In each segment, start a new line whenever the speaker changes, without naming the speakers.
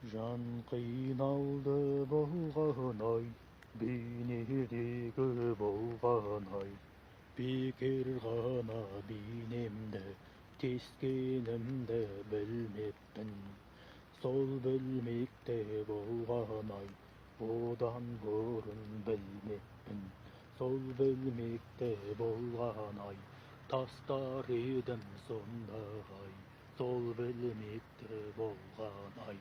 Жан қиналды болған-ай, бейнедегі болған-ай, бекер ғана бейнемді тескенімді білмеппін. Сол білмекте болған-ай, одан бұрын білмеппін. Сол білмекте болған-ай, тастар едім сонда-ай. Сол білмекте болған-ай,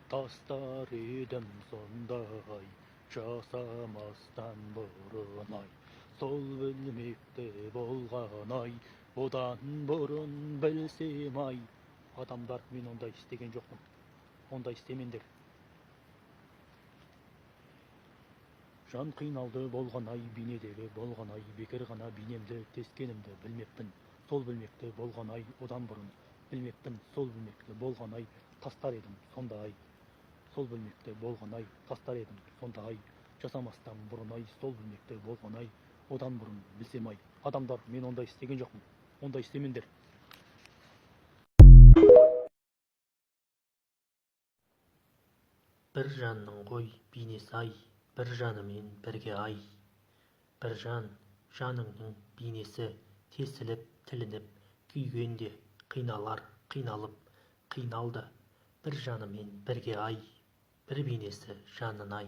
тастар едім сонда-ай, жасамастан бұрын-ай. Сол білмекте болған-ай, одан бұрын білсем-ай. Адамдар, мен ондай істеген жоқпын, ондай істемеңдер. Жан қиналды болған-ай, бейнедегі болған-ай, бекер ғана бейнемді тескенімді білмеппін. Сол білмекте болған-ай, одан бұрын білмеппін. Сол білмекте болған-ай, тастар едім сонда-ай. Сол білмекте болған-ай, тастар едім сонда-ай, жасамастан бұрын-ай. Сол білмекте болған-ай, одан бұрын білсем-ай. Адамдар, мен ондай істеген жоқпын, ондай істемеңдер.
Бір жанның ғой бейнесі-ай, бір жанымен бірге ай. Бір жан, жаныңның бейнесі тесіліп, тілініп, күйгенде қиналар, қиналып, қиналды. Бір жанымен бірге ай, бір бейнесі жанын-ай.